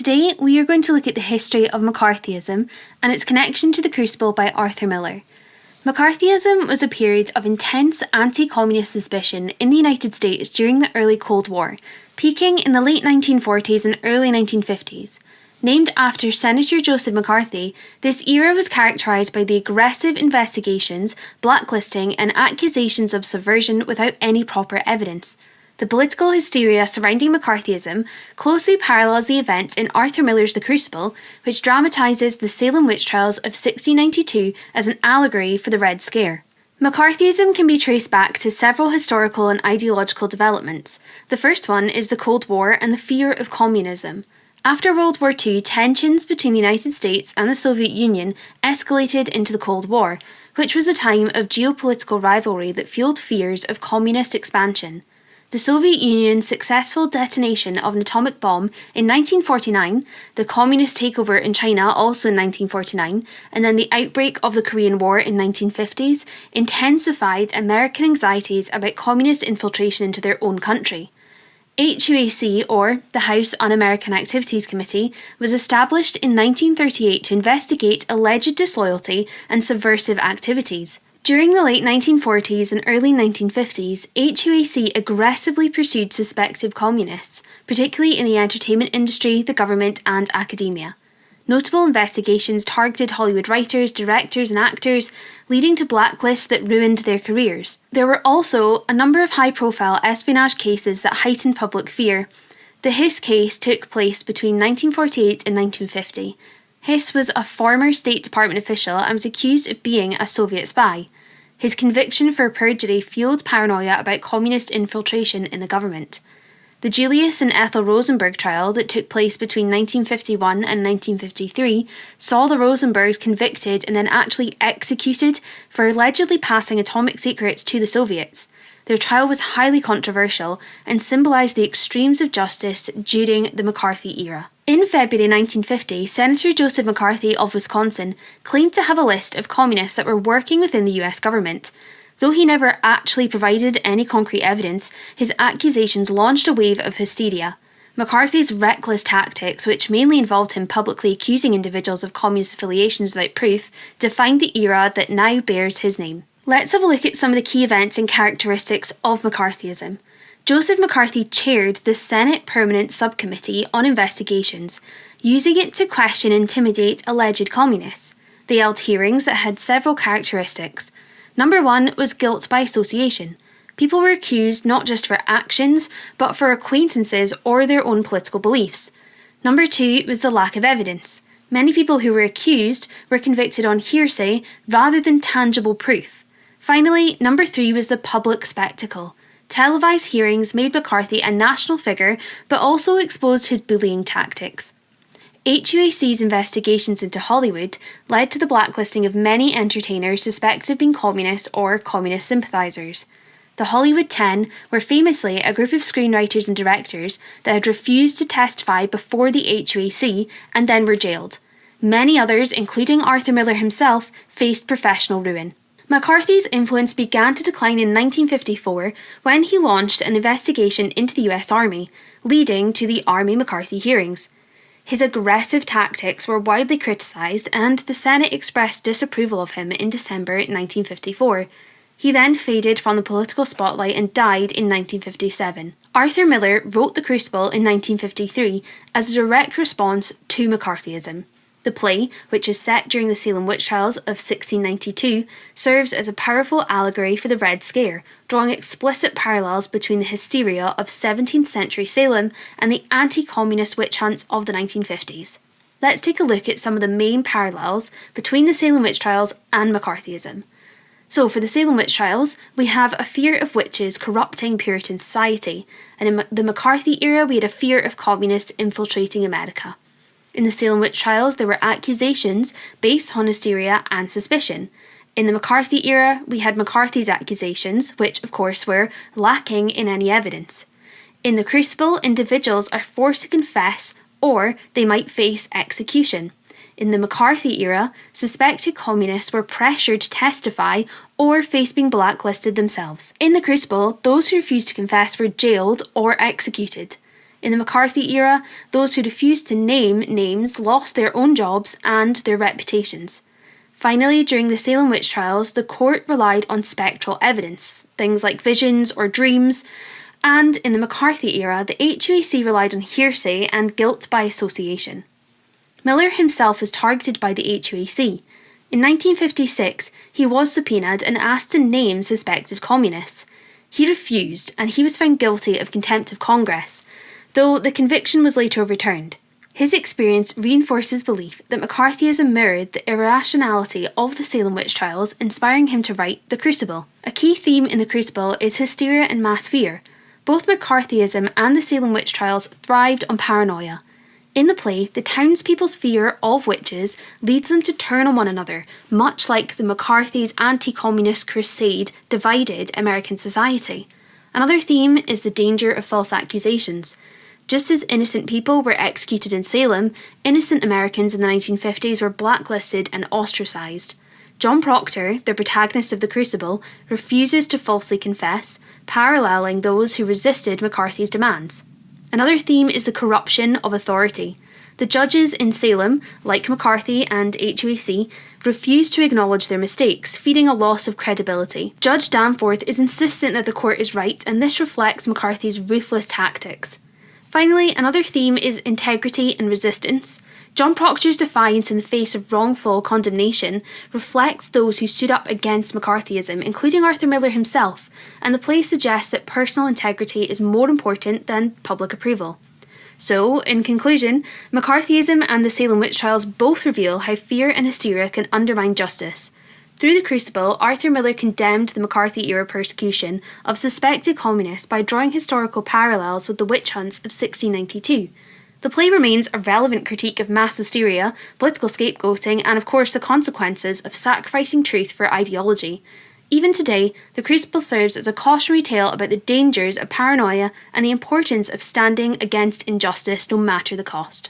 Today we are going to look at the history of McCarthyism and its connection to The Crucible by Arthur Miller. McCarthyism was a period of intense anti-communist suspicion in the United States during the early Cold War, peaking in the late 1940s and early 1950s. Named after Senator Joseph McCarthy, this era was characterised by the aggressive investigations, blacklisting and accusations of subversion without any proper evidence. The political hysteria surrounding McCarthyism closely parallels the events in Arthur Miller's The Crucible, which dramatises the Salem witch trials of 1692 as an allegory for the Red Scare. McCarthyism can be traced back to several historical and ideological developments. The first one is the Cold War and the fear of communism. After World War II, tensions between the United States and the Soviet Union escalated into the Cold War, which was a time of geopolitical rivalry that fueled fears of communist expansion. The Soviet Union's successful detonation of an atomic bomb in 1949, the communist takeover in China also in 1949, and then the outbreak of the Korean War in 1950s intensified American anxieties about communist infiltration into their own country. HUAC, or the House Un-American Activities Committee, was established in 1938 to investigate alleged disloyalty and subversive activities. During the late 1940s and early 1950s, HUAC aggressively pursued suspected communists, particularly in the entertainment industry, the government, and academia. Notable investigations targeted Hollywood writers, directors, and actors, leading to blacklists that ruined their careers. There were also a number of high-profile espionage cases that heightened public fear. The Hiss case took place between 1948 and 1950. Hiss was a former State Department official and was accused of being a Soviet spy. His conviction for perjury fueled paranoia about communist infiltration in the government. The Julius and Ethel Rosenberg trial that took place between 1951 and 1953 saw the Rosenbergs convicted and then actually executed for allegedly passing atomic secrets to the Soviets. Their trial was highly controversial and symbolised the extremes of justice during the McCarthy era. In February 1950, Senator Joseph McCarthy of Wisconsin claimed to have a list of communists that were working within the US government. Though he never actually provided any concrete evidence, his accusations launched a wave of hysteria. McCarthy's reckless tactics, which mainly involved him publicly accusing individuals of communist affiliations without proof, defined the era that now bears his name. Let's have a look at some of the key events and characteristics of McCarthyism. Joseph McCarthy chaired the Senate Permanent Subcommittee on Investigations, using it to question and intimidate alleged communists. They held hearings that had several characteristics. Number one was guilt by association. People were accused not just for actions, but for acquaintances or their own political beliefs. Number two was the lack of evidence. Many people who were accused were convicted on hearsay rather than tangible proof. Finally, number three was the public spectacle. Televised hearings made McCarthy a national figure, but also exposed his bullying tactics. HUAC's investigations into Hollywood led to the blacklisting of many entertainers suspected of being communists or communist sympathisers. The Hollywood 10 were famously a group of screenwriters and directors that had refused to testify before the HUAC and then were jailed. Many others, including Arthur Miller himself, faced professional ruin. McCarthy's influence began to decline in 1954 when he launched an investigation into the US Army, leading to the Army McCarthy hearings. His aggressive tactics were widely criticised and the Senate expressed disapproval of him in December 1954. He then faded from the political spotlight and died in 1957. Arthur Miller wrote The Crucible in 1953 as a direct response to McCarthyism. The play, which is set during the Salem witch trials of 1692, serves as a powerful allegory for the Red Scare, drawing explicit parallels between the hysteria of 17th century Salem and the anti-communist witch hunts of the 1950s. Let's take a look at some of the main parallels between the Salem witch trials and McCarthyism. So, for the Salem witch trials, we have a fear of witches corrupting Puritan society, and in the McCarthy era we had a fear of communists infiltrating America. In the Salem witch trials, there were accusations based on hysteria and suspicion. In the McCarthy era, we had McCarthy's accusations, which of course were lacking in any evidence. In the Crucible, individuals are forced to confess or they might face execution. In the McCarthy era, suspected communists were pressured to testify or face being blacklisted themselves. In the Crucible, those who refused to confess were jailed or executed. In the McCarthy era, those who refused to name names lost their own jobs and their reputations. Finally, during the Salem witch trials, the court relied on spectral evidence, things like visions or dreams, and in the McCarthy era, the HUAC relied on hearsay and guilt by association. Miller himself was targeted by the HUAC. In 1956, he was subpoenaed and asked to name suspected communists. He refused, and he was found guilty of contempt of Congress, though the conviction was later overturned. His experience reinforces belief that McCarthyism mirrored the irrationality of the Salem witch trials, inspiring him to write The Crucible. A key theme in The Crucible is hysteria and mass fear. Both McCarthyism and the Salem witch trials thrived on paranoia. In the play, the townspeople's fear of witches leads them to turn on one another, much like the McCarthy's anti-communist crusade divided American society. Another theme is the danger of false accusations. Just as innocent people were executed in Salem, innocent Americans in the 1950s were blacklisted and ostracised. John Proctor, the protagonist of The Crucible, refuses to falsely confess, paralleling those who resisted McCarthy's demands. Another theme is the corruption of authority. The judges in Salem, like McCarthy and HUAC, refuse to acknowledge their mistakes, feeding a loss of credibility. Judge Danforth is insistent that the court is right, and this reflects McCarthy's ruthless tactics. Finally, another theme is integrity and resistance. John Proctor's defiance in the face of wrongful condemnation reflects those who stood up against McCarthyism, including Arthur Miller himself, and the play suggests that personal integrity is more important than public approval. So, in conclusion, McCarthyism and the Salem witch trials both reveal how fear and hysteria can undermine justice. Through The Crucible, Arthur Miller condemned the McCarthy-era persecution of suspected communists by drawing historical parallels with the witch hunts of 1692. The play remains a relevant critique of mass hysteria, political scapegoating, and of course the consequences of sacrificing truth for ideology. Even today, The Crucible serves as a cautionary tale about the dangers of paranoia and the importance of standing against injustice no matter the cost.